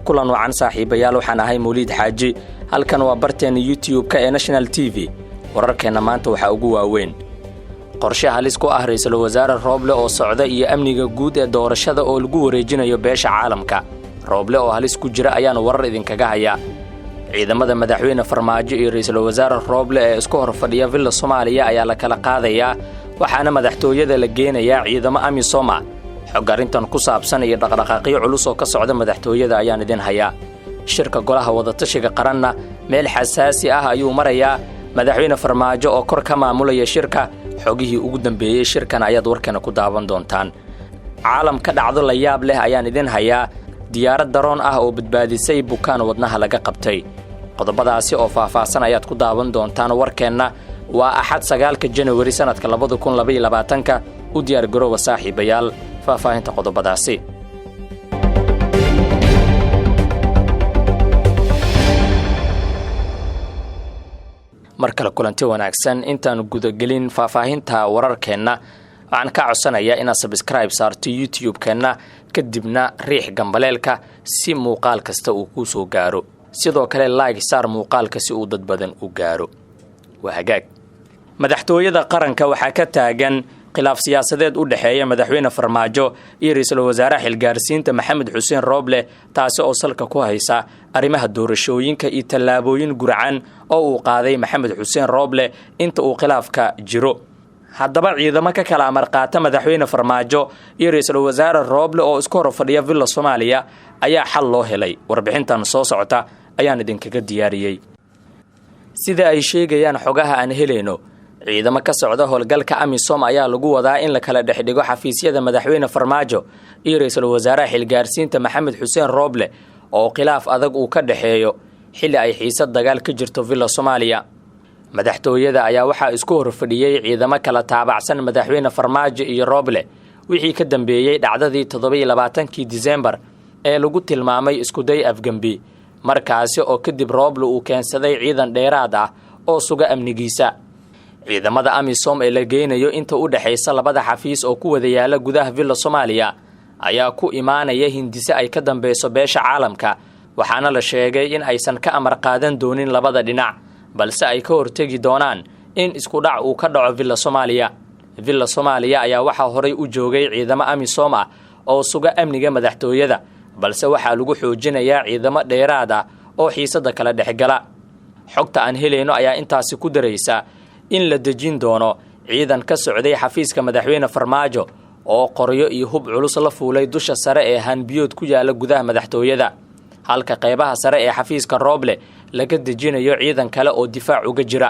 kulan wacan saaxiibayaal waxaan ahay Mawlid Xaaji halkan waa barteena YouTube-ka ee National TV wararkeena maanta waxa ugu waaweyn qorshe halis ku ah ra'iisul wasaare Rooble oo socda iyo amniga guud ee doorashada oo lagu wareejinayo beesha caalamka Rooble oo halis ku jira ayaan warar idinkaga haya ciidamada madaxweyne Farmaajo iyo ra'iisul wasaare Rooble ee isku hor fadhiya Villa Somalia ayaa la kala qaadaya waxaana madaxtooyada la geenayaa ciidamo AMISOM xog arintan ku saabsan iyo dhaqdhaqaaqyo culus oo ka socda madaxtooyada ayaan idin hayaa shirka golaha wada tashiga qaranna meel xasaasi ah ayuu marayaa madaxweyne Farmaajo oo kor ka maamulaya shirka xogihii ugu dambeeyay shirkan ayaad warkana ku daawan doontaan caalamka dhacdo la yaab leh ayaan idin hayaa diyaarad daroon ah oo badbaadisay bukaan wadnaha laga qabtay qodobadaasi oo faahfaahsan ayaad ku daawan doontaan warkeena waa axad 9 January sanadka 2022 u diyaar garooba saaxiibayaal faahfaahinta qodobadaasi markale kulanti wanaagsan intaan gudagelin faahfaahinta wararkeena waxaan ka codsanayaa inaad subscribe saarto YouTube-keena kadibna riix gambaleelka si muuqaal kasta uu ku soo gaaro sidoo kale like saar muuqaalka si uu dad badan u gaaro waa hagaag madaxtooyada qaranka waxa ka taagan khilaaf siyaasadeed u dhaxeeya madaxweyne Farmaajo iyo ra'iisul wasaare xilgaarsiinta Maxamed Xuseen Rooble taasi oo salka ku haysa arrimaha doorashooyinka iyo tallaabooyin gurcan oo uu qaaday Maxamed Xuseen Rooble inta uu khilaafka jiro haddaba ciidamo ka kala amar qaata madaxweyne Farmaajo iyo ra'iisul wasaare Rooble oo isku hor fadhiya Villa Somalia ayaa xal loo helay warbixintan soo socota ayaan idinkaga diyaariyay sida ay sheegayaan xogaha aan helayno ciidamo ka socda howlgalka AMISOM ayaa lagu wadaa in la kala dhexdhigo xafiisyada madaxweyne Farmaajo iyo ra'iisul wasaare xilgaarsiinta Maxamed Xuseen Rooble oo khilaaf adag uu ka dhaxeeyo xilli ay xiisad dagaal ka jirto Villa Somalia madaxtooyada ayaa waxa isku hor fadhiyay ciidamo kala taabacsan madaxweyne Farmaajo iyo Rooble wixii ka dambeeyay dhacdadii 27 December ee lagu tilmaamay isku day afgambi markaasi oo kadib Rooble uu keensaday ciidan dheeraad ah oo suga amnigiisa ciidamada AMISOM ee la geenayo inta u dhaxaysa labada xafiis oo ku wada yaala gudaha Villa Somalia ayaa ku imaanaya hindise ay ka dambayso beesha caalamka waxaana la sheegay in aysan ka amar qaadan doonin labada dhinac balse ay ka hortagi doonaan in isku dhac uu ka dhaco Villa Somalia ayaa waxa horay u joogay ciidamo AMISOM ah oo suga amniga madaxtooyada balse waxa lagu xoojinayaa ciidamo dheeraad ah oo xiisada kala dhexgala xogta aan helayno ayaa intaasi ku daraysa in la dejin doono ciidan ka socday xafiiska madaxweyne Farmaajo oo qoryo iyo hub culus la fuulay dusha sare ee hanbiyood ku yaala gudaha madaxtooyada halka qaybaha sare ee xafiiska Rooble laga dejinayo ciidan kale oo difaac uga jira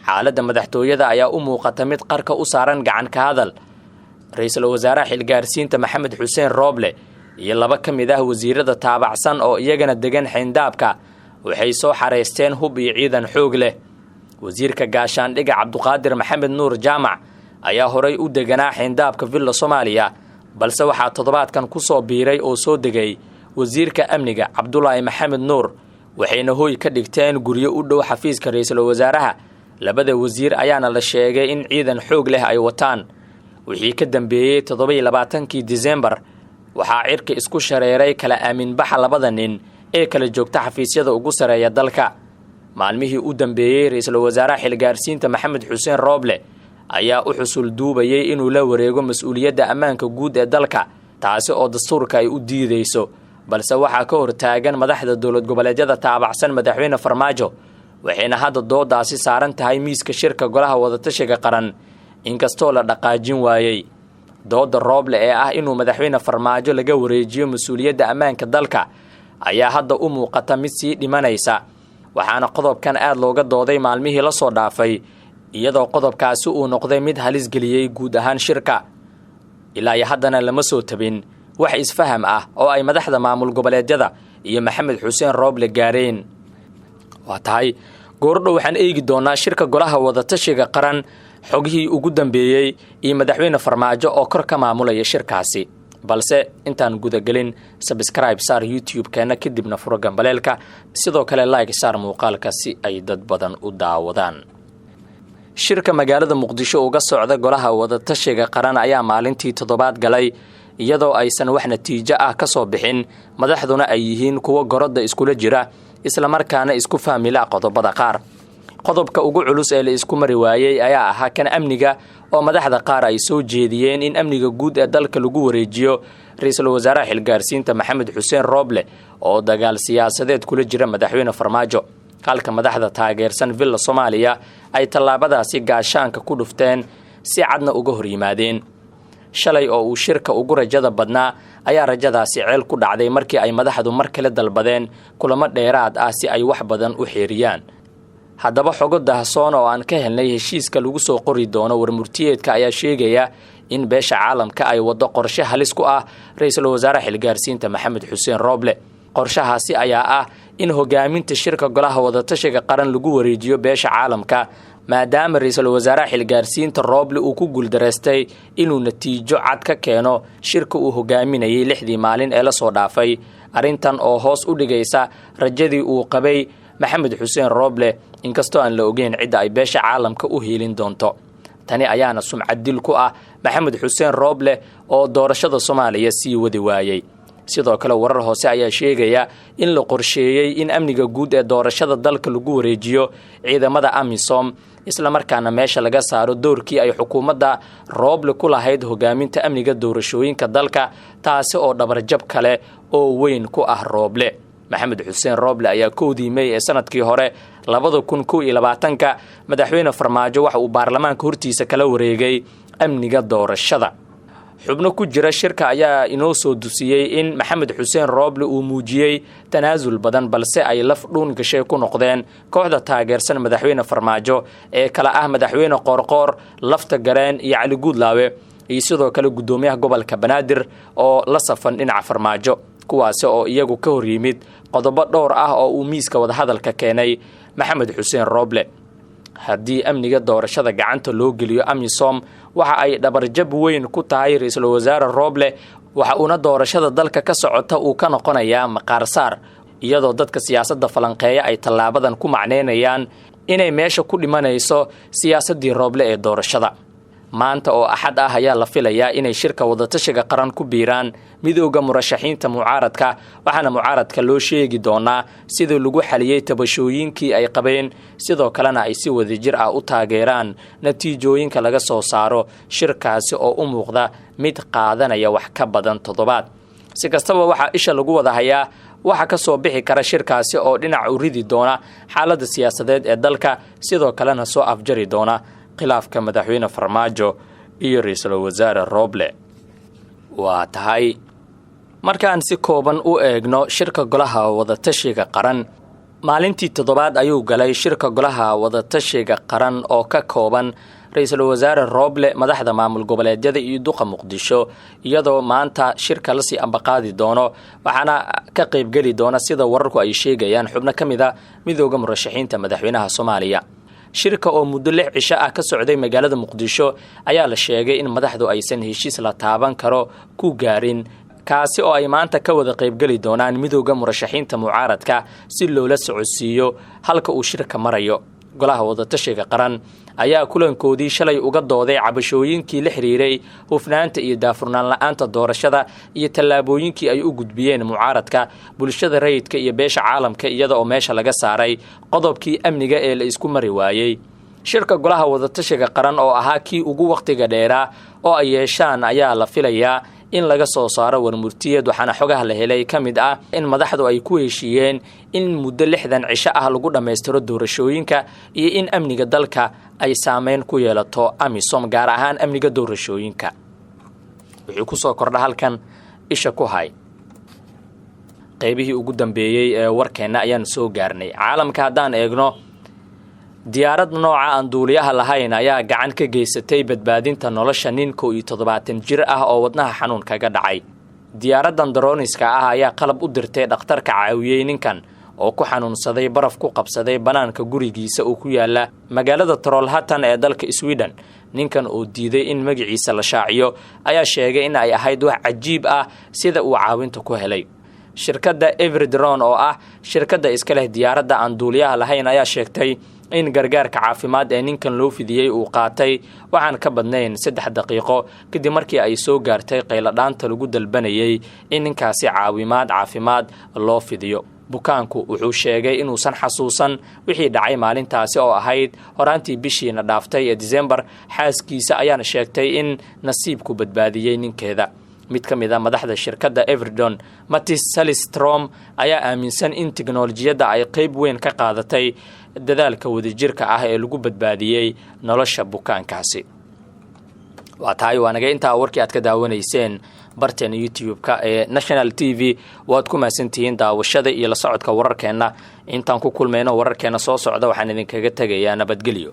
xaaladda madaxtooyada ayaa u muuqata mid qarka u saaran gacan ka hadal ra'iisul wasaare xilgaarsiinta Maxamed Xuseen Rooble iyo laba ka mid ah wasiirada taabacsan oo iyagana degan xindaabka waxay soo xareysteen hub iyo ciidan xoog leh wasiirka gaashaandhiga Cabduqaadir Maxamed Nuur Jaamac ayaa horay u deganaa xindaabka Villa Somalia balse waxaa toddobaadkan ku soo biiray oo soo degay wasiirka amniga Cabdullaahi Maxamed Nuur waxayna hooy ka dhigteen guryo u dhow xafiiska ra'iisul wasaaraha labada wasiir ayaana la sheegay in ciidan xoog leh ay wataan wixii ka dambeeyay 27 December waxaa cirka isku shareeray kala aamin baxa labada nin ee kala joogta xafiisyada ugu sareeya dalka maalmihii u dambeeyay ra'iisul wasaare xilgaarsiinta Maxamed Xuseen Rooble ayaa u xusul duubayay inuu la wareego mas'uuliyadda ammaanka guud ee dalka taasi oo dastuurka ay u diideyso balse waxa ka hortaagan madaxda dawlad goboleedyada taabacsan madaxweyne Farmaajo waxayna hadda doodaasi saaran tahay miiska shirka golaha wada tashiga qaran inkastoo la dhaqaajin waayay dooda Rooble ee ah inuu madaxweyne Farmaajo laga wareejiyo mas'uuliyadda ammaanka dalka ayaa hadda u muuqata mid sii dhimanaysa waxaana qodobkan aad looga dooday maalmihii la soo dhaafay iyadoo qodobkaasi uu noqday mid halis geliyay guud ahaan shirka ilaa haddana lama soo tabin wax isfaham ah oo ay madaxda maamul goboleedyada iyo Maxamed Xuseen Rooble gaareen waa tahay goordhow waxaan eegi doonaa shirka golaha wada tashiga qaran xogihii ugu dambeeyay iyo madaxweyne Farmaajo oo kor ka maamulaya shirkaasi balse intaan gudagelin subscribe saar YouTube-keena kadibna furo gambaleelka sidoo kale like saar muuqaalka si ay dad badan u daawadaan shirka magaalada Muqdisho uga socda golaha wada tashiga qaran ayaa maalintii toddobaad galay iyadoo aysan wax natiijo ah ka soo bixin madaxduna ay yihiin kuwa gorodda iskula jira isla markaana isku fahmila qodobada qaar. qodobka ugu culus ee la isku mari waayay ayaa ahaa kan amniga oo madaxda qaar ay soo jeediyeen in amniga guud ee dalka lagu wareejiyo ra'iisul wasaaraha xilgaarsiinta Maxamed Xuseen Rooble oo dagaal siyaasadeed kula jira madaxweyne Farmaajo, halka madaxda taageersan villa Soomaaliya ay tallaabadaasi gaashaanka ku dhufteen si cadna uga hor yimaadeen. shalay oo uu shirka ugu rajada badnaa ayaa rajadaasi ceel ku dhacday markii ay madaxdu mar kale dalbadeen kulamo dheeraad ah si ay wax badan u xeeriyaan. haddaba xogo daahsoon oo aan ka helnay heshiiska lagu soo qori doono warmurtiyeedka ayaa sheegaya in beesha caalamka ay wado qorshe halis ku ah ra'iisul wasaaraha xilgaarsiinta Maxamed Xuseen Rooble. qorshahaasi ayaa ah in hogaaminta shirka golaha wadatashiga qaran lagu wareejiyo beesha caalamka maadaama ra'iisul wasaaraha xilgaarsiinta Rooble uu ku guuldareystay inuu natiijo cad ka keeno shirka uu hogaaminayay 6 maalin ee la soo dhaafay, arrintan oo hoos u dhigaysa rajadii uu qabay Maxamed Xuseen Rooble inkastoo aan la ogeyn cidda ay beesha caalamka u heelin doonto. tani ayaana sumcad dil ku ah Maxamed Xuseen Rooble oo doorashada Soomaaliya sii wadi waayay. sidoo kale warar hoose ayaa sheegaya in la qorsheeyay in amniga guud ee doorashada dalka lagu wareejiyo ciidamada AMISOM isla markaana meesha laga saaro doorkii ay xukuumadda Rooble ku lahayd hogaaminta amniga doorashooyinka dalka, taasi oo dhabarjab kale oo weyn ku ah Rooble. Maxamed Xuseen Rooble ayaa 1 May ee sanadkii hore 2021 madaxweyne Farmaajo waxa uu baarlamaanka hortiisa kala wareegay amniga doorashada. xubno ku jira shirka ayaa inoo soo dusiyay in Maxamed Xuseen Rooble uu muujiyay tanaasul badan balse ay laf dhuun gashay ku noqdeen kooxda taageersan madaxweyne Farmaajo ee kala ah madaxweyne Qoorqoor, Lafta Gareen iyo Cali Guudlaawe iyo sidoo kale gudoomiyaha gobolka Banaadir oo la safan dhinaca Farmaajo, kuwaas oo iyagu ka hor yimid qodobo dhowr ah oo uu miiska wada hadalka keenay Maxamed Xuseen Rooble. haddii amniga doorashada gacanta loo geliyo AMISOM waxa ay dhabarjab weyn ku tahay ra'iisul wasaare Rooble, waxa uuna doorashada dalka ka socota uu ka noqonayaa maqaar saar, iyadoo dadka siyaasadda falanqeeya ay tallaabadan ku macneynayaan inay meesha ku dhimanayso siyaasaddii Rooble ee doorashada. maanta oo axad ah ayaa la filayaa inay shirka wadatashiga qaran ku biiraan midowga murashaxiinta mucaaradka, waxaana mucaaradka loo sheegi doonaa sidii lagu xaliyay tabashooyinkii ay qabeen, sidoo kalena ay si wadajir ah u taageeraan natiijooyinka laga soo saaro shirkaasi oo u muuqda mid qaadanaya wax ka badan 7. si kastaba waxaa isha lagu wada hayaa waxa ka soo bixi kara shirkaasi oo dhinac u ridi doona xaaladda siyaasadeed ee dalka, sidoo kalena soo afjari doona khilaafka madaxweyne Farmaajo iyo ra'iisul wasaare Rooble. waa tahay markaan si kooban u eegno shirka golaha wadatashiga qaran, maalintii 7 ayuu galay shirka golaha wadatashiga qaran oo ka kooban ra'iisul wasaare Rooble, madaxda maamul goboleedyada iyo duqa Muqdisho, iyadoo maanta shirka la sii ambaqaadi doono waxaana ka qayb gali doona sida wararku ay sheegayaan xubno kamida midowga murashaxiinta madaxweynaha Soomaaliya. shirka oo muddo 6 cisho ah ka socday magaalada Muqdisho ayaa la sheegay in madaxdu aysan heshiis la taaban karo ku gaarin, kaasi oo ay maanta ka wada qayb gali doonaan midowga murashaxiinta mucaaradka si loola socodsiiyo halka uu shirka marayo. golaha wadatashiga qaran ayaa kulankoodii shalay uga dooday cabashooyinkii la xiriiray hufnaanta iyo daafurnaan la'aanta doorashada iyo tallaabooyinkii ay u gudbiyeen mucaaradka, bulshada rayidka iyo beesha caalamka, iyada oo meesha laga saaray qodobkii amniga ee la isku mari waayay. shirka golaha wadatashiga qaran oo ahaa kii ugu waqtiga dheeraa oo ay yeeshaan ayaa la filayaa in laga soo saaro warmurtiyeed, waxaana xogaha la helay ka mid ah in madaxdu ay ku heshiiyeen in muddo 60 cisho ah lagu dhammaystiro doorashooyinka iyo in amniga dalka ay saameyn ku yeelato AMISOM, gaar ahaan amniga doorashooyinka. wixii ku soo kordha halkan isha ku hay. qaybihii ugu dambeeyay ee warkeena ayaan soo gaarnay. caalamka haddaan eegno, diyaarad nooca aan duuliyaha lahayn ayaa gacan ka geysatay badbaadinta nolosha nin 70 jir ah oo wadnaha xanuun kaga dhacay. diyaaradan droniska ah ayaa qalab u dirtay dhakhtarka caawiyay ninkan oo ku xanuunsaday baraf ku qabsaday banaanka gurigiisa oo ku yaala magaalada Trollhättan ee dalka Sweden. ninkan oo diiday in magaciisa la shaaciyo ayaa sheegay in ay ahayd wax cajiib ah sida uu caawinta ku helay. shirkadda Everydrone oo ah shirkadda iska leh diyaaradda aan duuliyaha lahayn ayaa sheegtay in gargaarka caafimaad ee ninkan loo fidiyey uu qaatay waxaan ka badnayn 3 daqiiqo kadib markii ay soo gaartay qayladhaanta lagu dalbanayay in ninkaasi caafimaad loo fidiyo. bukaanku wuxuu sheegay inuusan xasuusan wixii dhacay maalintaasi oo ahayd horaantii bishiina dhaaftay ee December. xaaskiisa ayaana sheegtay in nasiibku badbaadiyay ninkeeda. mid ka mid ah madaxda shirkadda Everton, Mattis Salistrom, ayaa aaminsan in tiknoolajiyadda ay qayb weyn ka qaadatay dadaalka wadajirka ah ee lagu badbaadiyay nolosha bukaankaasi. waa tahay waanaga intaa warkii aad ka daawanayseen barteena YouTube-ka ee National TV. waad ku maasantihiin daawashada iyo la socodka wararkeena. intaan ku kulmayno wararkeena soo socda waxaan idinkaga tagayaa nabadgelyo.